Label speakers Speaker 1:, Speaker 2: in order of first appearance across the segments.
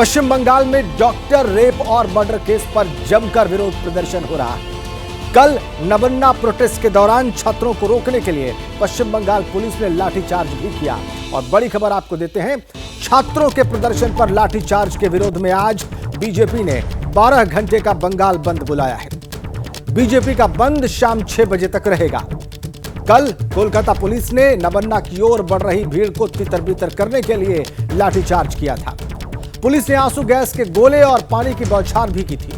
Speaker 1: पश्चिम बंगाल में doctor rape और murder case पर जमकर विरोध प्रदर्शन हो रहा है। कल नबन्ना प्रोटेस्ट के दौरान छात्रों को रोकने के लिए पश्चिम बंगाल पुलिस ने लाठीचार्ज भी किया। और बड़ी खबर आपको देते हैं, छात्रों के प्रदर्शन पर लाठीचार्ज के विरोध में आज बीजेपी ने 12 घंटे का बंगाल बंद बुलाया है। बीजेपी का बंद शाम 6 बजे तक रहेगा। कल कोलकाता पुलिस ने नबन्ना की ओर बढ़ रही भीड़ को तितर-बितर करने के लिए लाठीचार्ज किया था। पुलिस ने आंसू गैस के गोले और पानी की बौछार भी की थी।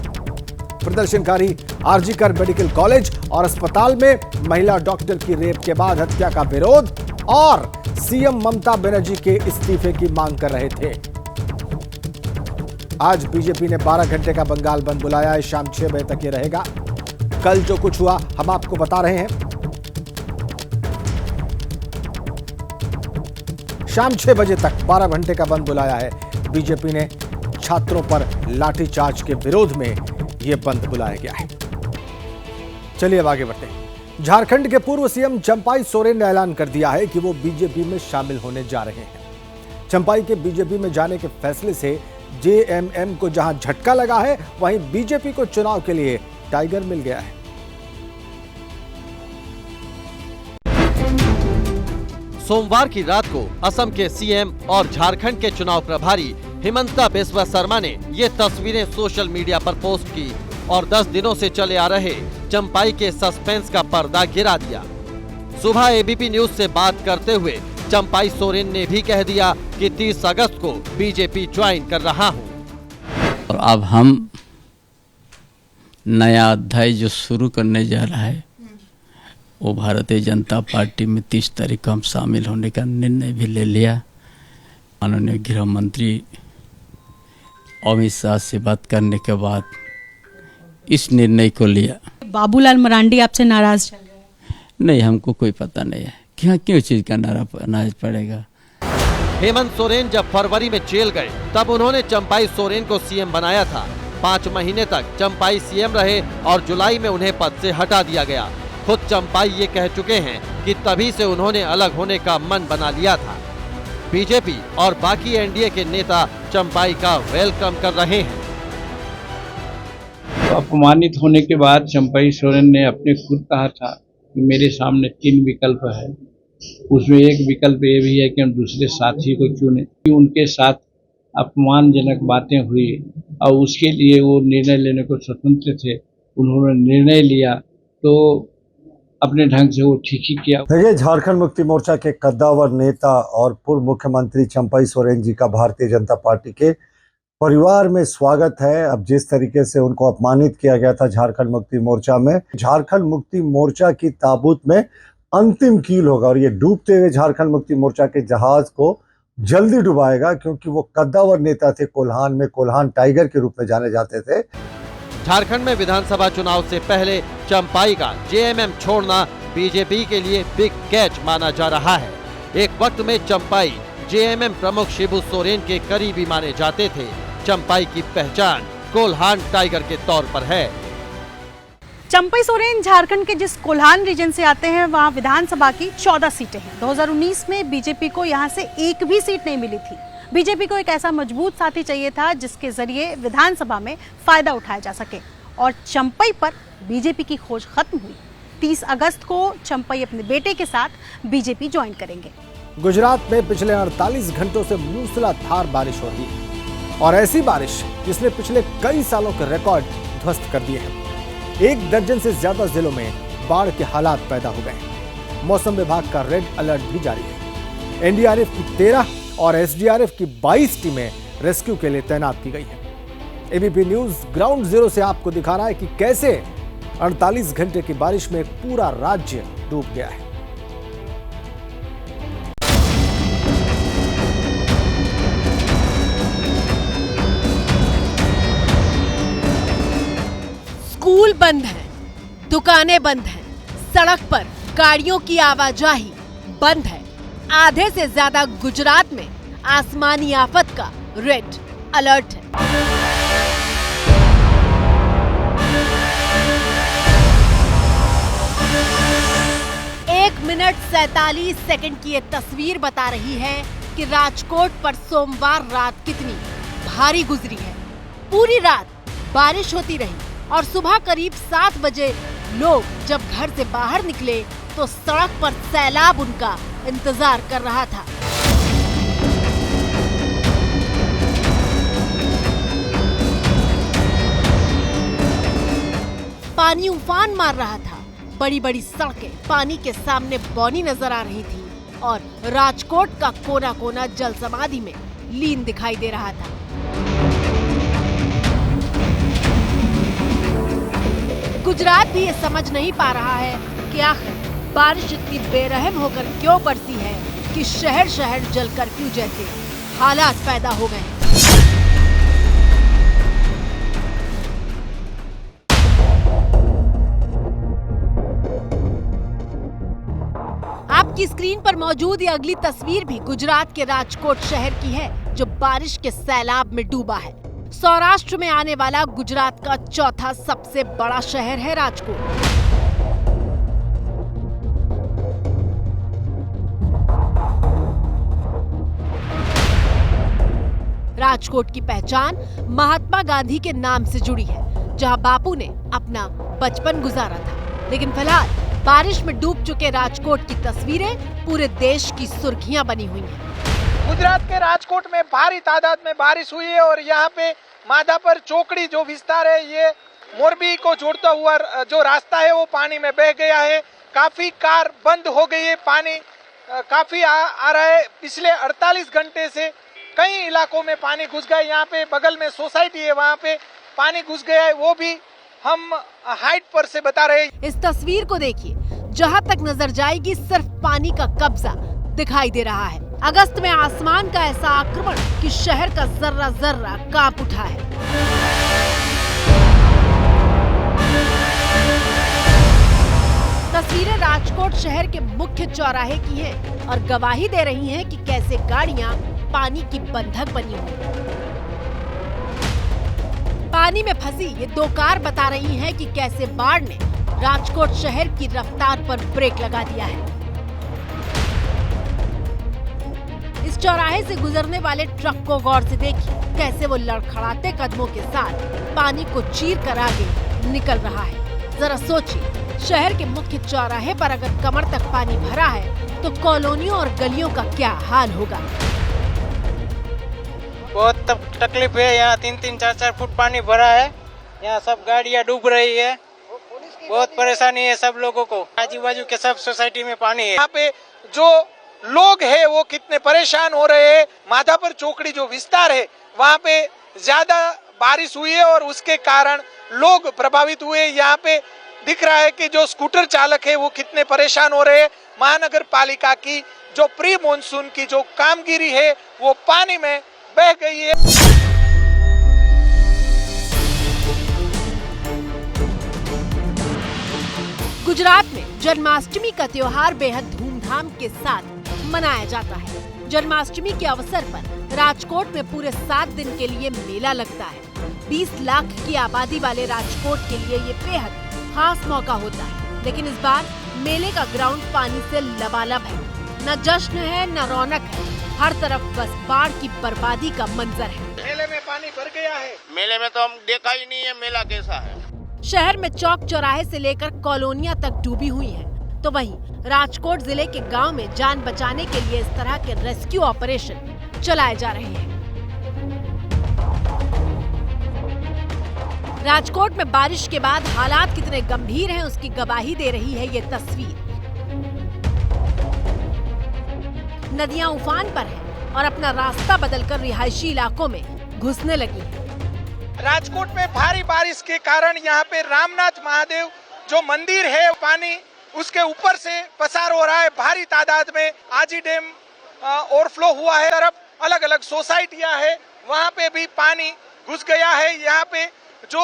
Speaker 1: प्रदर्शनकारी आरजी कर मेडिकल कॉलेज और अस्पताल में महिला डॉक्टर की रेप के बाद हत्या का विरोध और सीएम ममता बनर्जी के इस्तीफे की मांग कर रहे थे। आज बीजेपी ने 12 घंटे का बंगाल बंद बुलाया है। शाम 6 बजे तक ये रहेगा। कल जो कुछ हुआ हम आपको बता रहे हैं। शाम 6 बजे तक 12 घंटे का बंद बुलाया है। बीजेपी ने छात्रों पर लाठीचार्ज के विरोध में यह बंद बुलाया गया है। चलिए अब आगे बढ़ते हैं। झारखंड के पूर्व सीएम चंपाई सोरेन ने ऐलान कर दिया है कि वो बीजेपी में शामिल होने जा रहे हैं। चंपाई के बीजेपी में जाने के फैसले से जेएमएम को जहां झटका लगा है, वहीं बीजेपी को चुनाव के लिए टाइगर मिल गया है।
Speaker 2: सोमवार की रात को असम के सीएम और झारखंड के चुनाव प्रभारी हिमंता बिस्वा शर्मा ने ये तस्वीरें सोशल मीडिया पर पोस्ट की और 10 दिनों से चले आ रहे चंपाई के सस्पेंस का पर्दा गिरा दिया। सुबह एबीपी न्यूज से बात करते हुए चंपाई सोरेन ने भी कह दिया कि 30 अगस्त को बीजेपी ज्वाइन कर रहा हूं।
Speaker 3: और अब हम नया अध्याय जो शुरू करने जा रहा है, वो भारतीय जनता पार्टी में 30 तारीख को हम शामिल होने का निर्णय भी ले लिया। माननीय गृह मंत्री अमित शाह से बात करने के बाद इस निर्णय को लिया।
Speaker 4: बाबूलाल मरांडी आपसे नाराज चल रहे हैं?
Speaker 3: नहीं, हमको कोई पता नहीं है कि क्यों चीज का नाराज पड़ेगा।
Speaker 2: हेमंत सोरेन जब फरवरी में जेल गए तब उन्होंने चंपाई सोरेन को सीएम बनाया था। 5 महीने तक चंपाई सीएम रहे और जुलाई में उन्हें पद से हटा दिया गया। खुद चंपाई ये कह चुके हैं कि तभी से उन्होंने अलग होने का मन बना लिया था। बीजेपी और बाकी एनडीए के नेता चंपाई का वेलकम कर रहे हैं।
Speaker 5: तो अपमानित होने के बाद चंपाई सोरेन ने अपने खुद कहा था कि मेरे सामने 3 विकल्प है। उसमें एक विकल्प ये भी है कि हम दूसरे साथी को चुने। उनके साथ अपमानजनक बातें हुई और उसके लिए वो निर्णय लेने को स्वतंत्र थे। उन्होंने निर्णय लिया तो अपने ढंग से वो ठीक ही किया।
Speaker 6: देखिए, झारखंड मुक्ति मोर्चा के कद्दावर नेता और पूर्व मुख्यमंत्री चंपाई सोरेन जी का भारतीय जनता पार्टी के परिवार में स्वागत है। अब जिस तरीके से उनको अपमानित किया गया था झारखंड मुक्ति मोर्चा में, झारखंड मुक्ति मोर्चा की ताबूत में अंतिम कील होगा और ये डूबते हुए झारखंड मुक्ति मोर्चा के जहाज को जल्दी डुबाएगा, क्योंकि वो कद्दावर नेता थे। कोल्हान में कोल्हान टाइगर के रूप में जाने जाते थे।
Speaker 2: झारखंड में विधानसभा चुनाव से पहले चंपाई का जेएमएम छोड़ना बीजेपी के लिए बिग कैच माना जा रहा है। एक वक्त में चंपाई जेएमएम प्रमुख शिबू सोरेन के करीबी माने जाते थे। चंपाई की पहचान कोल्हान टाइगर के तौर पर है।
Speaker 4: चंपाई सोरेन झारखंड के जिस कोल्हान रीजन से आते हैं, वहां विधानसभा की 14 सीटें हैं। 2019 में बीजेपी को यहां से एक भी सीट नहीं मिली थी। बीजेपी को एक ऐसा मजबूत साथी चाहिए था जिसके जरिए विधानसभा में फायदा उठाया जा सके, और चंपाई पर बीजेपी की खोज खत्म हुई। 30 अगस्त को चंपाई अपने बेटे के साथ बीजेपी ज्वाइन करेंगे।
Speaker 1: गुजरात में पिछले 48 घंटों से मूसलाधार बारिश हो रही है और ऐसी बारिश जिसने पिछले कई सालों के रिकॉर्ड ध्वस्त कर दिए हैं। 1 दर्जन से ज्यादा जिलों में बाढ़ के हालात पैदा हो गए। मौसम विभाग का रेड अलर्ट भी जारी है। एनडीआरएफ की 13 और एसडीआरएफ की 22 टीमें रेस्क्यू के लिए तैनात की गई हैं। एबीपी न्यूज ग्राउंड जीरो से आपको दिखा रहा है कि कैसे 48 घंटे की बारिश में पूरा राज्य डूब गया है।
Speaker 7: स्कूल बंद है, दुकानें बंद हैं, सड़क पर गाड़ियों की आवाजाही बंद है। आधे से ज्यादा गुजरात में आसमानी आफत का रेड अलर्ट है। 1 मिनट 47 सेकंड की ये तस्वीर बता रही है कि राजकोट पर सोमवार रात कितनी भारी गुजरी है। पूरी रात बारिश होती रही और सुबह करीब 7 बजे लोग जब घर से बाहर निकले तो सड़क पर सैलाब उनका इंतजार कर रहा था। पानी उफान मार रहा था। बड़ी बड़ी सड़कें पानी के सामने बौनी नजर आ रही थी और राजकोट का कोना कोना जल समाधि में लीन दिखाई दे रहा था। गुजरात भी ये समझ नहीं पा रहा है कि आखिर बारिश इतनी बेरहम होकर क्यों बरसी है कि शहर शहर जल कर्फ्यू जैसे हालात पैदा हो गए। आपकी स्क्रीन पर मौजूद ये अगली तस्वीर भी गुजरात के राजकोट शहर की है, जो बारिश के सैलाब में डूबा है। सौराष्ट्र में आने वाला गुजरात का चौथा सबसे बड़ा शहर है राजकोट। राजकोट की पहचान महात्मा गांधी के नाम से जुड़ी है, जहां बापू ने अपना बचपन गुजारा था। लेकिन फिलहाल बारिश में डूब चुके राजकोट की तस्वीरें पूरे देश की सुर्खियां बनी हुई हैं।
Speaker 8: गुजरात के राजकोट में भारी तादाद में बारिश हुई है और यहाँ पे माधापर चौकड़ी जो विस्तार है, ये मोरबी को जोड़ता हुआ जो रास्ता है वो पानी में बह गया है। काफी कार बंद हो गई है, पानी काफी आ रहा है। पिछले 48 घंटे से कई इलाकों में पानी घुस गया। यहाँ पे बगल में सोसाइटी है, वहाँ पे पानी घुस गया है, वो भी हम हाइट पर से बता रहे हैं।
Speaker 7: इस तस्वीर को देखिए, जहाँ तक नजर जाएगी सिर्फ पानी का कब्जा दिखाई दे रहा है। अगस्त में आसमान का ऐसा आक्रमण कि शहर का जर्रा जर्रा कांप उठा है। तस्वीरें राजकोट शहर के मुख्य चौराहे की हैं और गवाही दे रही हैं कि कैसे गाड़ियां पानी की बंधक बनी हुई। पानी में फंसी ये 2 कार बता रही हैं कि कैसे बाढ़ ने राजकोट शहर की रफ्तार पर ब्रेक लगा दिया है। इस चौराहे से गुजरने वाले ट्रक को गौर से देखिए, कैसे वो लड़खड़ाते कदमों के साथ पानी को चीर कर आगे निकल रहा है। जरा सोचिए, शहर के मुख्य चौराहे पर अगर कमर तक पानी भरा है तो कॉलोनियों और गलियों का क्या हाल होगा।
Speaker 9: बहुत तकलीफ है, यहाँ 3-3, 4-4 फुट पानी भरा है। यहाँ सब गाड़ियाँ डूब रही है, बहुत परेशानी है सब लोगों को। आजू बाजू के सब सोसाइटी में पानी है।
Speaker 8: यहाँ पे जो लोग हैं वो कितने परेशान हो रहे हैं। माधापर चौकड़ी जो विस्तार है, वहाँ पे ज्यादा बारिश हुई है और उसके कारण लोग प्रभावित हुए। यहाँ पे दिख रहा है कि जो स्कूटर चालक है वो कितने परेशान हो रहे हैं। महानगर पालिका की जो प्री मॉनसून की जो कामगिरी है वो पानी में बह गई है।
Speaker 7: गुजरात में जन्माष्टमी का त्योहार बेहद धूमधाम के साथ मनाया जाता है। जन्माष्टमी के अवसर पर राजकोट में पूरे 7 दिन के लिए मेला लगता है। 20 लाख की आबादी वाले राजकोट के लिए ये बेहद खास मौका होता है। लेकिन इस बार मेले का ग्राउंड पानी से लबालब है। न जश्न है न रौनक है, हर तरफ बस बाढ़ की बर्बादी का मंजर है।
Speaker 8: मेले में पानी भर गया है।
Speaker 9: मेले में तो हम देखा ही नहीं है मेला कैसा है।
Speaker 7: शहर में चौक चौराहे से लेकर कॉलोनियां तक डूबी हुई हैं। तो वहीं राजकोट जिले के गांव में जान बचाने के लिए इस तरह के रेस्क्यू ऑपरेशन चलाए जा रहे हैं। राजकोट में बारिश के बाद हालात कितने गंभीर हैं, उसकी गवाही दे रही है ये तस्वीर। नदियां उफान पर हैं और अपना रास्ता बदलकर रिहायशी इलाकों में घुसने लगी हैं।
Speaker 8: राजकोट में भारी बारिश के कारण यहाँ पे रामनाथ महादेव जो मंदिर है, पानी उसके ऊपर से पसार हो रहा है। भारी तादाद में आजी डैम ओवरफ्लो हुआ है। तरफ अलग अलग सोसाइटियां है, वहाँ पे भी पानी घुस गया है। यहाँ पे जो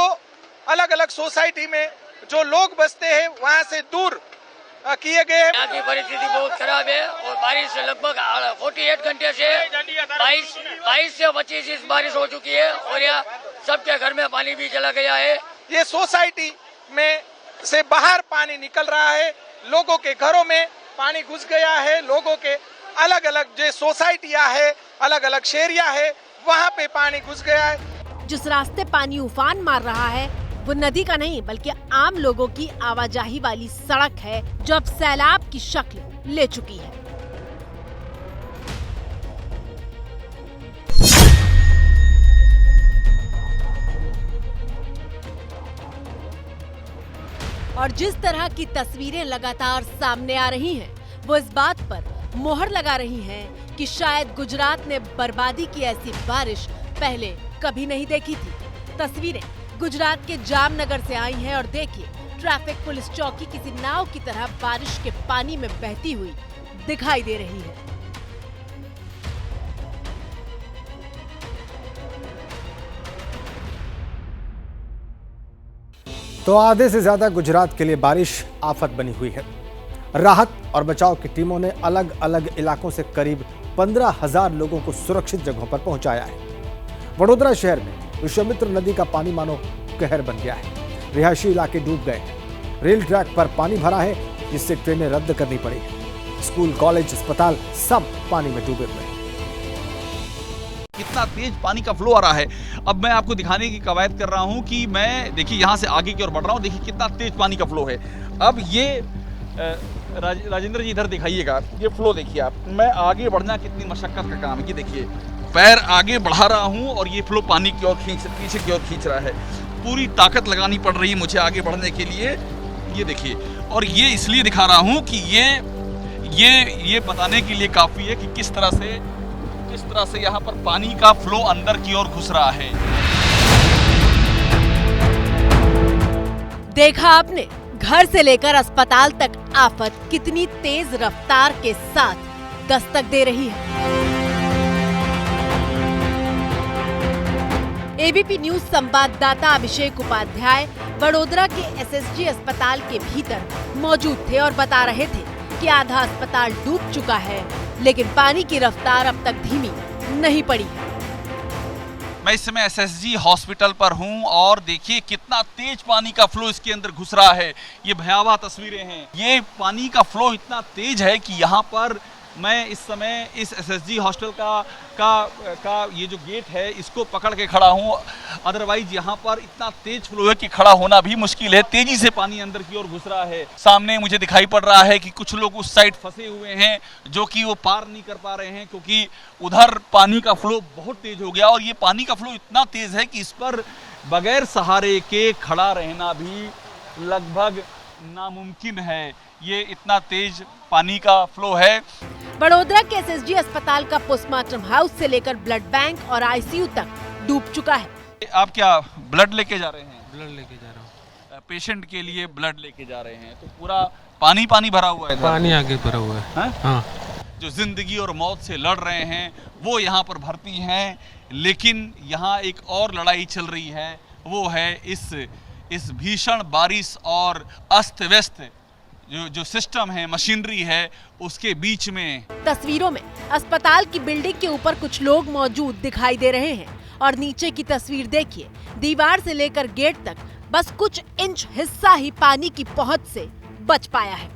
Speaker 8: अलग अलग सोसाइटी में जो लोग बसते हैं वहाँ से दूर किए गए।
Speaker 10: यहाँ की परिस्थिति बहुत खराब है और बारिश लगभग 48 घंटे से 22 से 25 इंच बारिश हो चुकी है और यहाँ सबके घर में पानी भी चला गया है।
Speaker 8: ये सोसाइटी में से बाहर पानी निकल रहा है, लोगों के घरों में पानी घुस गया है। लोगों के अलग अलग जो सोसाइटियां है, अलग अलग शहरिया है, वहां पे पानी घुस गया है।
Speaker 7: जिस रास्ते पानी उफान मार रहा है वो नदी का नहीं बल्कि आम लोगों की आवाजाही वाली सड़क है जो अब सैलाब की शक्ल ले चुकी है। और जिस तरह की तस्वीरें लगातार सामने आ रही हैं, वो इस बात पर मोहर लगा रही हैं कि शायद गुजरात ने बर्बादी की ऐसी बारिश पहले कभी नहीं देखी थी। तस्वीरें गुजरात के जामनगर से आई हैं और देखिए ट्रैफिक पुलिस चौकी किसी नाव की तरह बारिश के पानी में बहती हुई दिखाई दे रही है।
Speaker 1: तो आधे से ज्यादा गुजरात के लिए बारिश आफत बनी हुई है। राहत और बचाव की टीमों ने अलग अलग इलाकों से करीब 15,000 लोगों को सुरक्षित जगहों पर पहुंचाया है। वडोदरा शहर में विश्वामित्र नदी का पानी मानो कहर बन गया है। रिहायशी इलाके डूब गए हैं। रेल ट्रैक पर पानी भरा है जिससे ट्रेनें रद्द करनी पड़ी है। स्कूल, कॉलेज, अस्पताल सब पानी में डूबे हुए हैं।
Speaker 11: कितना तेज पानी का फ्लो आ रहा है। अब मैं आपको दिखाने की कवायद कर रहा हूं कि मैं देखिए यहां से आगे की ओर बढ़ रहा हूं। देखिए कितना तेज पानी का फ्लो है। अब ये राजेंद्र जी इधर दिखाइएगा, ये फ्लो देखिए आप। मैं आगे बढ़ना कितनी मशक्कत का काम है कि देखिए पैर आगे बढ़ा रहा हूं और ये फ्लो पानी की ओर पीछे की ओर खींच रहा है। पूरी ताकत लगानी पड़ रही है मुझे आगे बढ़ने के लिए। ये देखिए, और ये इसलिए दिखा रहा हूं कि ये बताने के लिए काफी है कि किस तरह से यहाँ पर पानी का फ्लो अंदर की ओर घुस रहा है।
Speaker 7: देखा आपने, घर से लेकर अस्पताल तक आफत कितनी तेज रफ्तार के साथ दस्तक दे रही है। एबीपी न्यूज संवाददाता अभिषेक उपाध्याय वडोदरा के एसएसजी अस्पताल के भीतर मौजूद थे और बता रहे थे कि आधा अस्पताल डूब चुका है, लेकिन पानी की रफ्तार अब तक धीमी नहीं पड़ी है।
Speaker 11: मैं इस समय एसएसजी हॉस्पिटल पर हूं और देखिए कितना तेज पानी का फ्लो इसके अंदर घुस रहा है। ये भयावह तस्वीरें हैं। ये पानी का फ्लो इतना तेज है कि यहाँ पर मैं इस समय इस एसएसजी हॉस्टल का ये जो गेट है इसको पकड़ के खड़ा हूँ। अदरवाइज यहाँ पर इतना तेज फ्लो है कि खड़ा होना भी मुश्किल है। तेजी से पानी अंदर की ओर घुस रहा है। सामने मुझे दिखाई पड़ रहा है कि कुछ लोग उस साइड फंसे हुए हैं जो कि वो पार नहीं कर पा रहे हैं क्योंकि उधर पानी का फ्लो बहुत तेज हो गया। और ये पानी का फ्लो इतना तेज है कि इस पर बगैर सहारे के खड़ा रहना भी लगभग नामुमकिन है। ये इतना तेज पानी का फ्लो है।
Speaker 7: वडोदरा के एसएसजी अस्पताल का पोस्टमार्टम हाउस से लेकर ब्लड बैंक और आईसीयू तक डूब चुका है।
Speaker 11: आप क्या ब्लड लेके जा रहे हैं?
Speaker 12: ब्लड लेके जा रहा हूँ।
Speaker 11: पेशेंट के लिए ब्लड लेके जा रहे हैं तो पूरा पानी भरा हुआ है।
Speaker 12: पानी आगे भरा हुआ है। हाँ।
Speaker 11: जो जिंदगी और मौत से लड़ रहे हैं वो यहाँ पर भर्ती हैं, लेकिन यहाँ एक और लड़ाई चल रही है। वो है इस भीषण बारिश और अस्त व्यस्त जो सिस्टम है, मशीनरी है, उसके बीच में।
Speaker 7: तस्वीरों में अस्पताल की बिल्डिंग के ऊपर कुछ लोग मौजूद दिखाई दे रहे हैं और नीचे की तस्वीर देखिए, दीवार से लेकर गेट तक बस कुछ इंच हिस्सा ही पानी की पहुंच से बच पाया है।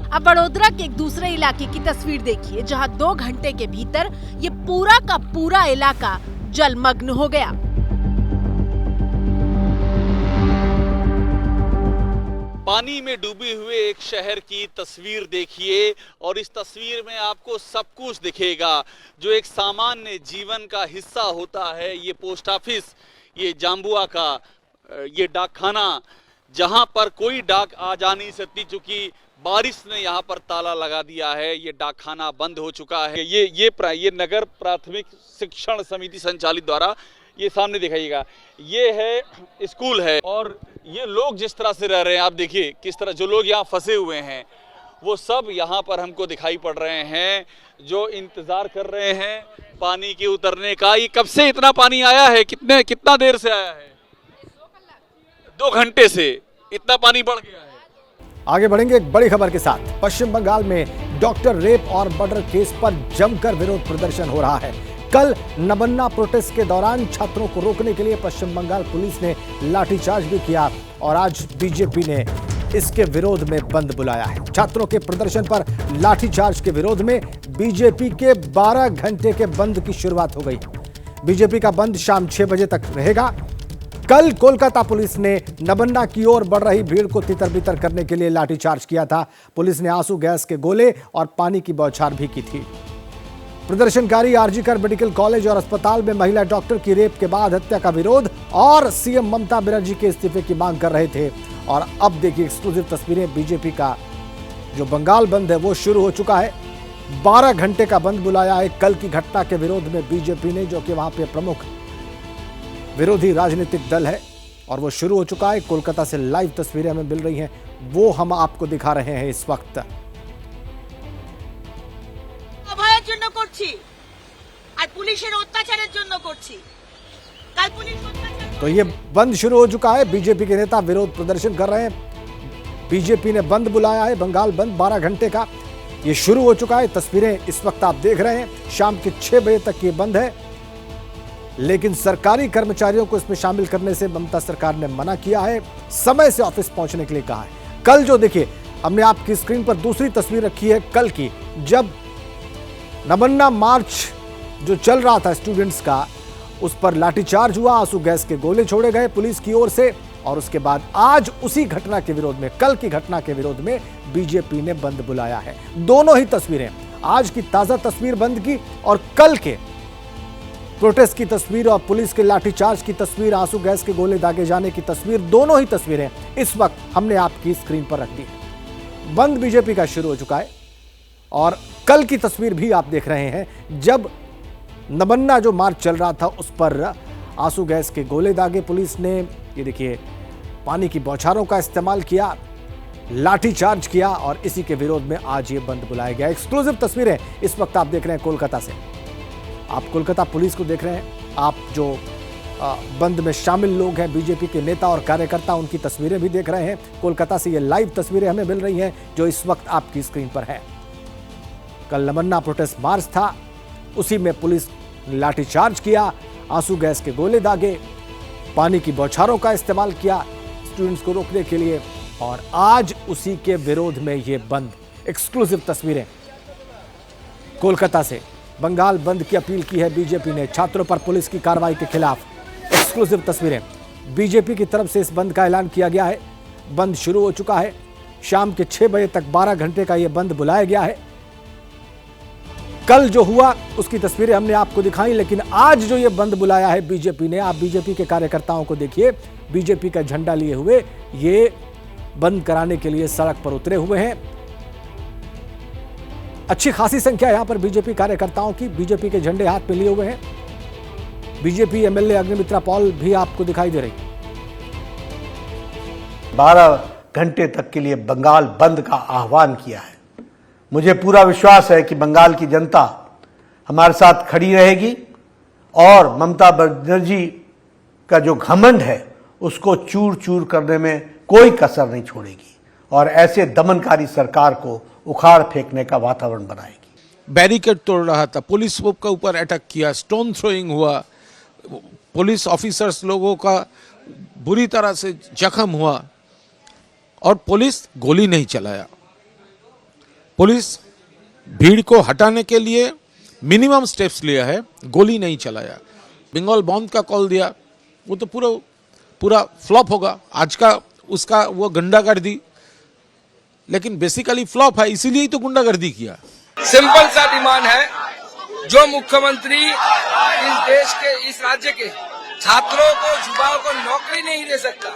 Speaker 7: अब वडोदरा के एक दूसरे इलाके की तस्वीर देखिए जहां 2 घंटे के भीतर ये पूरा का पूरा इलाका जलमग्न हो गया।
Speaker 11: पानी में डूबे हुए एक शहर की तस्वीर देखिए और इस तस्वीर में आपको सब कुछ दिखेगा जो एक सामान्य जीवन का हिस्सा होता है। ये पोस्ट ऑफिस, ये जाम्बुआ का ये डाकखाना जहां पर कोई डाक आ जा नहीं सकती क्योंकि बारिश ने यहाँ पर ताला लगा दिया है। ये डाकखाना बंद हो चुका है। ये नगर प्राथमिक शिक्षण समिति संचालित द्वारा, ये सामने दिखाइएगा, ये है स्कूल है। और ये लोग जिस तरह से रह रहे हैं आप देखिए किस तरह, जो लोग यहाँ फंसे हुए हैं वो सब यहाँ पर हमको दिखाई पड़ रहे हैं जो इंतजार कर रहे हैं पानी के उतरने का। ये कब से इतना पानी आया है? कितना देर से आया है? 2 घंटे से इतना पानी बढ़ गया है।
Speaker 1: आगे बढ़ेंगे एक बड़ी खबर के साथ। पश्चिम बंगाल में डॉक्टर रेप और मर्डर केस पर जमकर विरोध प्रदर्शन हो रहा है। कल नबन्ना प्रोटेस्ट के दौरान छात्रों को रोकने के लिए पश्चिम बंगाल पुलिस ने लाठीचार्ज भी किया और आज बीजेपी ने इसके विरोध में बंद बुलाया है। छात्रों के प्रदर्शन पर लाठीचार्ज के विरोध में बीजेपी के 12 घंटे के बंद की शुरुआत हो गई। बीजेपी का बंद शाम 6 बजे तक रहेगा। कल कोलकाता पुलिस ने नबन्ना की ओर बढ़ रही भीड़ को तितर-बितर करने के लिए लाठीचार्ज किया था। पुलिस ने आंसू गैस के गोले और पानी की बौछार भी की थी। प्रदर्शनकारी आरजीकर मेडिकल कॉलेज और अस्पताल में महिला डॉक्टर की रेप के बाद हत्या का विरोध और सीएम ममता बनर्जी के इस्तीफे की मांग कर रहे थे। और अब देखिए एक्सक्लूसिव तस्वीरें। बीजेपी का जो बंगाल बंद है वो शुरू हो चुका है। 12 घंटे का बंद बुलाया है कल की घटना के विरोध में बीजेपी ने, जो कि वहां पे प्रमुख विरोधी राजनीतिक दल है, और वो शुरू हो चुका है। कोलकाता से लाइव तस्वीरें हमें मिल रही हैं, वो हम आपको दिखा रहे हैं इस वक्त।
Speaker 13: অভয়ের জন্য করছি আর পুলিশের অত্যাচারের জন্য করছি। কাল পুলিশ
Speaker 1: तो ये बंद शुरू हो चुका है। बीजेपी के नेता विरोध प्रदर्शन कर रहे हैं। बीजेपी ने बंद बुलाया है, बंगाल बंद 12 घंटे का ये शुरू हो चुका है। तस्वीरें इस वक्त आप देख रहे हैं। शाम के 6 बजे तक ये बंद है, लेकिन सरकारी कर्मचारियों को इसमें शामिल करने से ममता सरकार ने मना किया है। समय से ऑफिस पहुंचने के लिए कहा है। कल जो देखिए, हमने आपकी स्क्रीन पर दूसरी तस्वीर रखी है कल की, जब नबन्ना मार्च जो चल रहा था स्टूडेंट्स का, उस पर लाठीचार्ज हुआ, आंसू गैस के गोले छोड़े गए पुलिस की ओर से। और उसके बाद आज उसी घटना के विरोध में, कल की घटना के विरोध में बीजेपी ने बंद बुलाया है। दोनों ही तस्वीरें, आज की ताजा तस्वीर बंद की और कल के प्रोटेस्ट की तस्वीर और पुलिस के लाठीचार्ज की तस्वीर, आंसू गैस के गोले दागे जाने की तस्वीर, दोनों ही तस्वीरें इस वक्त हमने आपकी स्क्रीन पर रख दी है। बंद बीजेपी का शुरू हो चुका है और कल की तस्वीर भी आप देख रहे हैं, जब नबन्ना जो मार्च चल रहा था उस पर आंसू गैस के गोले दागे पुलिस ने। ये देखिए, पानी की बौछारों का इस्तेमाल किया, लाठीचार्ज किया और इसी के विरोध में आज ये बंद बुलाया गया। एक्सक्लूसिव तस्वीरें इस वक्त आप देख रहे हैं कोलकाता से। आप कोलकाता पुलिस को देख रहे हैं, आप जो बंद में शामिल लोग हैं, बीजेपी के नेता और कार्यकर्ता, उनकी तस्वीरें भी देख रहे हैं। कोलकाता से ये लाइव तस्वीरें हमें मिल रही हैं जो इस वक्त आपकी स्क्रीन पर है। कल नबन्ना प्रोटेस्ट मार्च था, उसी में पुलिस ने लाठीचार्ज किया, आंसू गैस के गोले दागे, पानी की बौछारों का इस्तेमाल किया स्टूडेंट्स को रोकने के लिए, और आज उसी के विरोध में ये बंद। एक्सक्लूसिव तस्वीरें कोलकाता से। बंगाल बंद की अपील की है बीजेपी ने छात्रों पर पुलिस की कार्रवाई के खिलाफ। एक्सक्लूसिव तस्वीरें, बीजेपी की तरफ से इस बंद का ऐलान किया गया है। बंद शुरू हो चुका है। शाम के 6 बजे तक 12 घंटे का यह बंद बुलाया गया है। कल जो हुआ उसकी तस्वीरें हमने आपको दिखाई, लेकिन आज जो ये बंद बुलाया है बीजेपी ने, आप बीजेपी के कार्यकर्ताओं को देखिए, बीजेपी का झंडा लिए हुए ये बंद कराने के लिए सड़क पर उतरे हुए हैं। अच्छी खासी संख्या यहां पर बीजेपी कार्यकर्ताओं की, बीजेपी के झंडे हाथ में लिए हुए हैं। बीजेपी एमएलए अग्निमित्रा पॉल भी आपको दिखाई दे रही।
Speaker 14: 12 घंटे तक के लिए बंगाल बंद का आह्वान किया है। मुझे पूरा विश्वास है कि बंगाल की जनता हमारे साथ खड़ी रहेगी और ममता बनर्जी का जो घमंड है उसको चूर चूर करने में कोई कसर नहीं छोड़ेगी और ऐसे दमनकारी सरकार को उखाड़ फेंकने का वातावरण बनाएगी।
Speaker 15: बैरिकेड तोड़ रहा था, पुलिस के ऊपर अटैक किया, स्टोन थ्रोइंग हुआ, पुलिस ऑफिसर्स लोगों का बुरी तरह से जख्म हुआ और पुलिस गोली नहीं चलाया। पुलिस भीड़ को हटाने के लिए मिनिमम स्टेप्स लिया है, गोली नहीं चलाया। बंगाल बंद का कॉल दिया, वो तो पूरा फ्लॉप होगा। आज का उसका वो गुंडागर्दी, लेकिन बेसिकली फ्लॉप है, इसीलिए ही तो गुंडागर्दी किया।
Speaker 16: सिंपल सा डिमांड है, जो मुख्यमंत्री इस देश के, इस राज्य के छात्रों को, युवाओं को नौकरी नहीं दे सकता,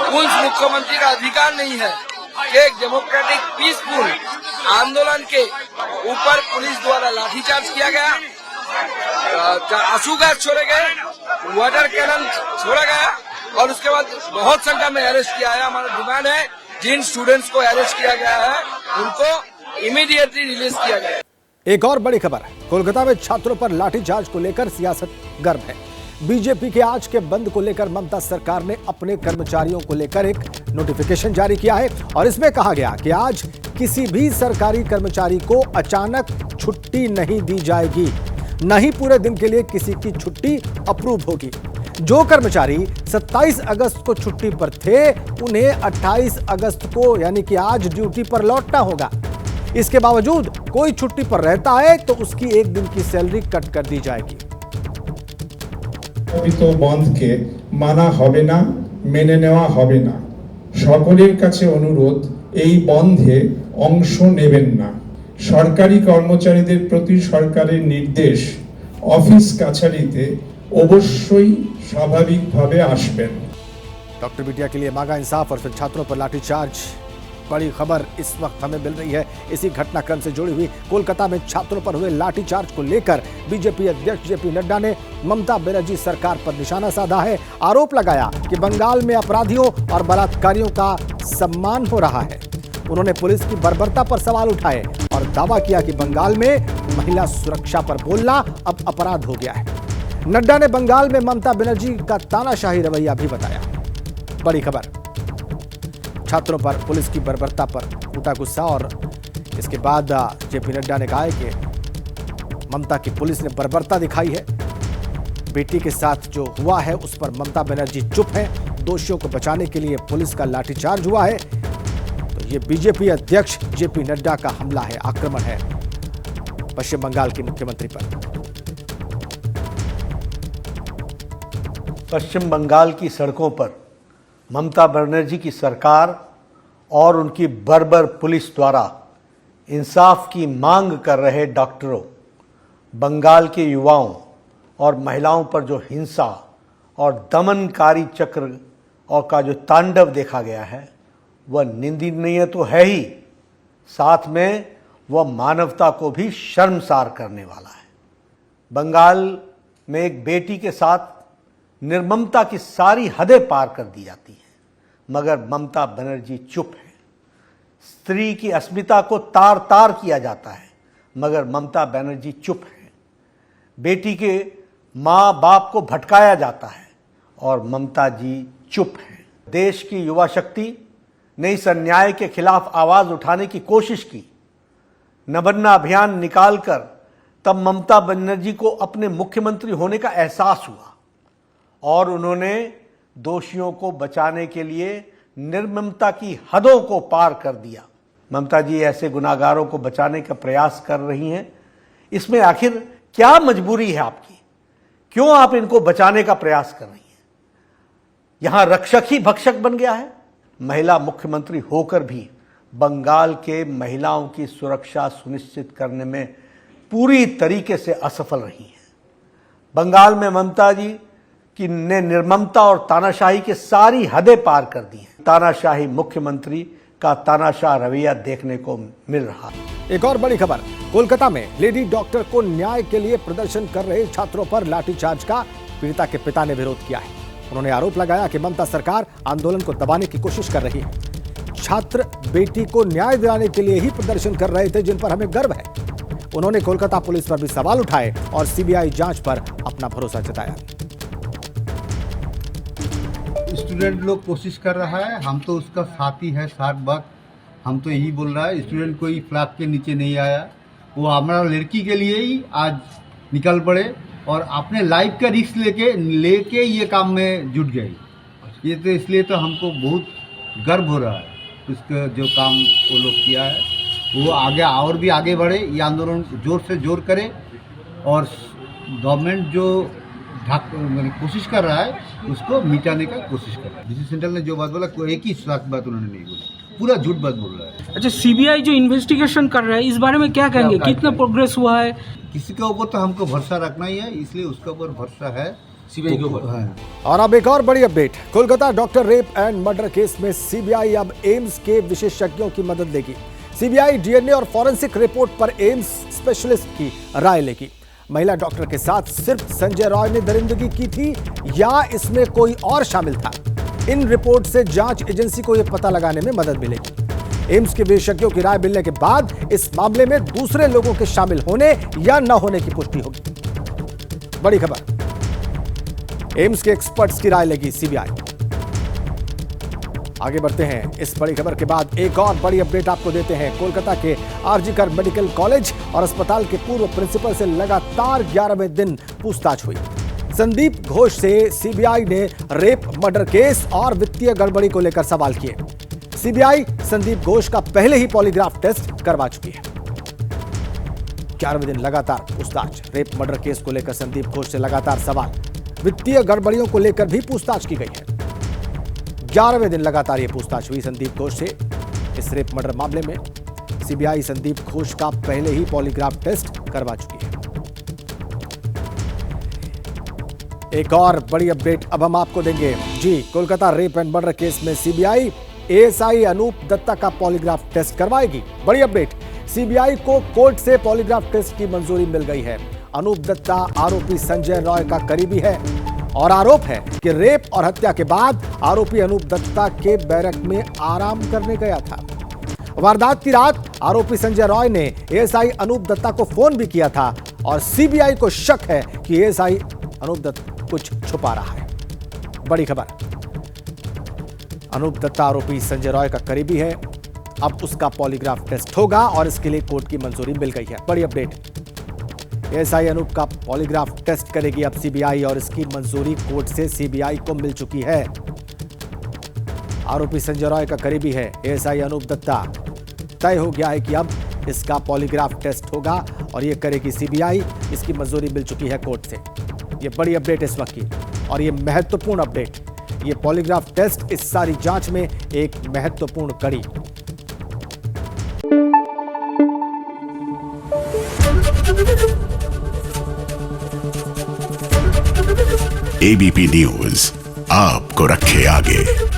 Speaker 16: उस मुख्यमंत्री का अधिकार नहीं है कि एक डेमोक्रेटिक पीसफुल आंदोलन के ऊपर पुलिस द्वारा लाठीचार्ज किया गया, आंसू गैस छोड़े गए, वाटर कैनन छोड़ा गया और उसके बाद बहुत संख्या में अरेस्ट किया है। हमारा डिमांड है जिन स्टूडेंट्स को अरेस्ट किया गया है उनको इमीडिएटली रिलीज किया गया।
Speaker 1: एक और बड़ी खबर, कोलकाता में छात्रों पर लाठीचार्ज को लेकर सियासत गर्म है। बीजेपी के आज के बंद को लेकर ममता सरकार ने अपने कर्मचारियों को लेकर एक नोटिफिकेशन जारी किया है और इसमें कहा गया कि आज किसी भी सरकारी कर्मचारी को अचानक छुट्टी नहीं दी जाएगी, न ही पूरे दिन के लिए किसी की छुट्टी अप्रूव होगी। जो कर्मचारी 27 अगस्त को छुट्टी पर थे, उन्हें 28 अगस्त को यानी कि आज ड्यूटी पर लौटना होगा। इसके बावजूद कोई छुट्टी पर रहता है तो उसकी एक दिन की सैलरी कट कर दी जाएगी।
Speaker 17: বন্ধকে মানা হবে না, মেনে নেওয়া হবে না। সকলের কাছে অনুরোধ, এই বন্ধে অংশ নেবেন না। সরকারি কর্মচারীদের প্রতি সরকারের নির্দেশ, অফিস কাছারিতে অবশ্যই স্বাভাবিকভাবে আসবেন।
Speaker 1: डॉक्टर बिटिया के लिए मांगा इंसाफ और फिर छात्रों पर लाठीचार्ज। बड़ी खबर इस वक्त हमें मिल रही है इसी घटनाक्रम से जुड़ी हुई। कोलकाता में छात्रों पर हुए लाठीचार्ज को लेकर बीजेपी अध्यक्ष जेपी नड्डा ने ममता बनर्जी सरकार पर निशाना साधा है। आरोप लगाया कि बंगाल में अपराधियों और बलात्कारियों का सम्मान हो रहा है। उन्होंने पुलिस की बर्बरता पर सवाल उठाए और दावा किया कि बंगाल में महिला सुरक्षा पर बोलना अब अपराध हो गया है। नड्डा ने बंगाल में ममता बनर्जी का तानाशाही रवैया भी बताया। बड़ी खबर, छात्रों पर पुलिस की बर्बरता पर उठा गुस्सा और इसके बाद जेपी नड्डा ने कहा है कि ममता की पुलिस ने बर्बरता दिखाई है। बेटी के साथ जो हुआ है उस पर ममता बनर्जी चुप है। दोषियों को बचाने के लिए पुलिस का लाठीचार्ज हुआ है। तो ये बीजेपी अध्यक्ष जेपी नड्डा का हमला है, आक्रमण है पश्चिम बंगाल की मुख्यमंत्री पर।
Speaker 14: पश्चिम बंगाल की सड़कों पर ममता बनर्जी की सरकार और उनकी बर्बर पुलिस द्वारा इंसाफ की मांग कर रहे डॉक्टरों, बंगाल के युवाओं और महिलाओं पर जो हिंसा और दमनकारी चक्र और का जो तांडव देखा गया है वह निंदनीय तो है ही, साथ में वह मानवता को भी शर्मसार करने वाला है। बंगाल में एक बेटी के साथ निर्ममता की सारी हदें पार कर दी जाती हैं, मगर ममता बनर्जी चुप है। स्त्री की अस्मिता को तार तार किया जाता है, मगर ममता बनर्जी चुप है। बेटी के माँ बाप को भटकाया जाता है और ममता जी चुप है। देश की युवा शक्ति ने इस अन्याय के खिलाफ आवाज उठाने की कोशिश की। नबन्ना अभियान निकालकर तब ममता बनर्जी को अपने मुख्यमंत्री होने का एहसास हुआ और उन्होंने दोषियों को बचाने के लिए निर्ममता की हदों को पार कर दिया। ममता जी ऐसे गुनाहगारों को बचाने का प्रयास कर रही हैं। इसमें आखिर क्या मजबूरी है आपकी? क्यों आप इनको बचाने का प्रयास कर रही हैं? यहां रक्षक ही भक्षक बन गया है। महिला मुख्यमंत्री होकर भी बंगाल के महिलाओं की सुरक्षा सुनिश्चित करने में पूरी तरीके से असफल रही है। बंगाल में ममता जी कि ने निर्ममता और तानाशाही के सारी हदें पार कर दी हैं। तानाशाही मुख्यमंत्री का तानाशाह रवैया देखने को मिल रहा है।
Speaker 1: एक और बड़ी खबर, कोलकाता में लेडी डॉक्टर को न्याय के लिए प्रदर्शन कर रहे छात्रों पर लाठीचार्ज का पीड़िता के पिता ने विरोध किया है। उन्होंने आरोप लगाया कि ममता सरकार आंदोलन को दबाने की कोशिश कर रही है। छात्र बेटी को न्याय दिलाने के लिए ही प्रदर्शन कर रहे थे, जिन पर हमें गर्व है। उन्होंने कोलकाता पुलिस पर भी सवाल उठाए और सीबीआई जांच पर अपना भरोसा जताया।
Speaker 18: स्टूडेंट लोग कोशिश कर रहा है, हम तो उसका साथी है, साथ बात हम तो यही बोल रहा है। स्टूडेंट कोई फ्लैग के नीचे नहीं आया, वो हमारा लड़की के लिए ही आज निकल पड़े और अपने लाइफ का रिस्क लेके ये काम में जुट गए। ये तो इसलिए तो हमको बहुत गर्व हो रहा है उसका जो काम वो लोग किया है। वो आगे और भी आगे बढ़े, ये आंदोलन जोर से जोर करे और गवर्नमेंट जो कोशिश कर रहा है उसको मिटाने का कोशिश कर रहा है। डीसी सेंट्रल ने जो बात बोला कोई एक ही सच बात उन्होंने नहीं बोला, पूरा झूठ बात बोल रहा है।
Speaker 19: अच्छा, सीबीआई जो इन्वेस्टिगेशन कर रहा है इस बारे में क्या कहेंगे? कितना प्रोग्रेस हुआ है?
Speaker 18: किसी के ऊपर तो हमको भरोसा रखना ही है, इसलिए उसके ऊपर भरोसा है सीबीआई के ऊपर।
Speaker 1: और अब एक और बड़ी update, Kolkata doctor rape and murder case में सीबीआई अब एम्स के विशेषज्ञों की मदद लेगी। सीबीआई डीएनए और फॉरेंसिक रिपोर्ट पर एम्स स्पेशलिस्ट की राय लेगी। महिला डॉक्टर के साथ सिर्फ संजय रॉय ने दरिंदगी की थी या इसमें कोई और शामिल था? इन रिपोर्ट से जांच एजेंसी को यह पता लगाने में मदद मिलेगी। एम्स के विशेषज्ञों की राय मिलने के बाद इस मामले में दूसरे लोगों के शामिल होने या न होने की पुष्टि होगी। बड़ी खबर, एम्स के एक्सपर्ट्स की राय लेगी सीबीआई। आगे बढ़ते हैं। इस बड़ी खबर के बाद एक और बड़ी अपडेट आपको देते हैं। कोलकाता के आरजीकर मेडिकल कॉलेज और अस्पताल के पूर्व प्रिंसिपल से लगातार 11वें दिन पूछताछ हुई। संदीप घोष से सीबीआई ने रेप मर्डर केस और वित्तीय गड़बड़ी को लेकर सवाल किए। सीबीआई संदीप घोष का पहले ही पॉलीग्राफ टेस्ट करवा चुकी है। 11वें दिन लगातार पूछताछ। रेप मर्डर केस को लेकर संदीप घोष से लगातार सवाल। वित्तीय गड़बड़ियों को लेकर भी पूछताछ की गई है। 11वें दिन लगातार यह पूछताछ हुई संदीप घोष से। इस रेप मर्डर मामले में सीबीआई संदीप घोष का पहले ही पॉलीग्राफ टेस्ट करवा चुकी है। एक और बड़ी अपडेट अब हम आपको देंगे। जी, Kolkata rape and murder case में सीबीआई एएसआई अनूप दत्ता का पॉलीग्राफ टेस्ट करवाएगी। बड़ी अपडेट, सीबीआई को कोर्ट से पॉलीग्राफ टेस्ट की मंजूरी मिल गई है। अनूप दत्ता आरोपी संजय रॉय का करीबी है और आरोप है कि रेप और हत्या के बाद आरोपी अनूप दत्ता के बैरक में आराम करने गया था। वारदात की रात आरोपी संजय रॉय ने एएसआई अनूप दत्ता को फोन भी किया था और सीबीआई को शक है कि एएसआई अनूप दत्ता कुछ छुपा रहा है। बड़ी खबर, अनूप दत्ता आरोपी संजय रॉय का करीबी है। अब उसका पॉलीग्राफ टेस्ट होगा और इसके लिए कोर्ट की मंजूरी मिल गई है। बड़ी अपडेट, एएसआई अनूप का पॉलीग्राफ टेस्ट करेगी अब सीबीआई और इसकी मंजूरी कोर्ट से सीबीआई को मिल चुकी है। आरोपी संजय रॉय का करीबी है एएसआई अनूप दत्ता। तय हो गया है कि अब इसका पॉलीग्राफ टेस्ट होगा और यह करेगी सीबीआई। इसकी मंजूरी मिल चुकी है कोर्ट से। ये बड़ी अपडेट इस वक्त की और ये महत्वपूर्ण अपडेट। ये पॉलीग्राफ टेस्ट इस सारी जांच में एक महत्वपूर्ण कड़ी।
Speaker 20: एबीपी न्यूज आपको रखे आगे।